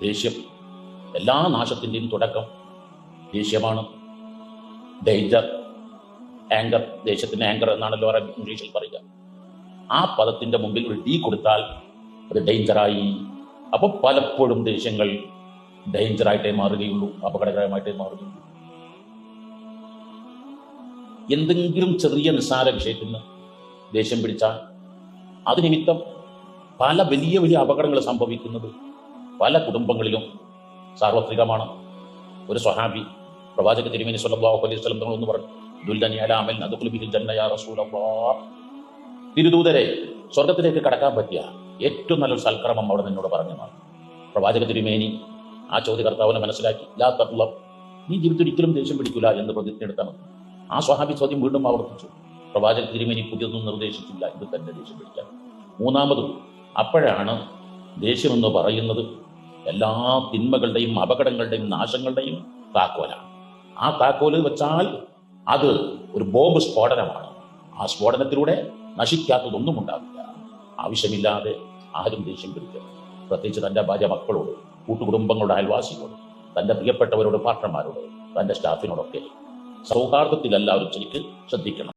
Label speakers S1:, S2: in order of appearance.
S1: ദേഷ്യം എല്ലാ നാശത്തിൻ്റെയും തുടക്കം ദേഷ്യമാണ്. ഡേഞ്ചർ, ആങ്കർ, ദേഷ്യത്തിന് ആങ്കർ എന്നാണല്ലോ ഇംഗ്ലീഷിൽ പറയുക. ആ പദത്തിന്റെ മുമ്പിൽ ഒരു ഡി കൊടുത്താൽ അത് ഡേഞ്ചറായി. അപ്പൊ പലപ്പോഴും ദേഷ്യങ്ങൾ ഡേഞ്ചറായിട്ടേ മാറുകയുള്ളൂ, അപകടകരമായിട്ടേ മാറുകയുള്ളൂ. എന്തെങ്കിലും ചെറിയ നിസ്സാര വിഷയത്തിന് ദേഷ്യം പിടിച്ചാൽ അത് നിമിത്തം പല വലിയ വലിയ അപകടങ്ങൾ സംഭവിക്കുന്നത് പല കുടുംബങ്ങളിലും സാർവത്രികമാണ്. ഒരു സ്വഹാബി പ്രവാചക തിരുമേനി സ്വല്ലല്ലാഹു അലൈഹി വസല്ലം തങ്ങളൊന്ന് പറഞ്ഞു, ദുല്ലനി അലാ അമൽ അദ്ഖുലു ബിഹിൽ ജന്ന യാ റസൂലല്ലാഹ്, തിരുദൂതരെ, സ്വർഗത്തിലേക്ക് കടക്കാൻ പറ്റിയ ഏറ്റവും നല്ലൊരു സൽക്കർമ്മം അവിടെ നിന്നോട് പറഞ്ഞതാണ്. പ്രവാചക തിരുമേനി ആ ചോദ്യകർത്താവിനെ മനസ്സിലാക്കി, ലാ തഖ്ലബ്, നീ ജീവിതത്തിൽ ഒരിക്കലും ദേഷ്യം പിടിക്കില്ല എന്ന് പ്രതിജ്ഞ എടുത്തണം. ആ സ്വഹാബി ചോദ്യം വീണ്ടും ആവർത്തിച്ചു. പ്രവാചക തിരുമേനി പുതിയതൊന്നും നിർദ്ദേശിച്ചില്ല, ഇത് തന്നെ ദേഷ്യം പിടിക്കാൻ. മൂന്നാമതും അപ്പോഴാണ് ദേഷ്യം എന്ന് പറയുന്നത് എല്ലാ തിന്മകളുടെയും അപകടങ്ങളുടെയും നാശങ്ങളുടെയും താക്കോലാണ്. ആ താക്കോല് വെച്ചാൽ അത് ഒരു ബോംബ് സ്ഫോടനമാണ്. ആ സ്ഫോടനത്തിലൂടെ നശിക്കാത്തതൊന്നും ഉണ്ടാവില്ല. ആവശ്യമില്ലാതെ ആരും ദേഷ്യം പിടിക്കുക, പ്രത്യേകിച്ച് തൻ്റെ ഭാര്യ മക്കളോട്, കൂട്ടുകുടുംബങ്ങളുടെ അയൽവാസികളോട്, തൻ്റെ പ്രിയപ്പെട്ടവരോട്, പാർട്ട്ണർമാരോട്, തൻ്റെ സ്റ്റാഫിനോടൊക്കെ സൗഹാർദ്ദത്തിൽ എല്ലാവരും ശരിക്ക് ശ്രദ്ധിക്കണം.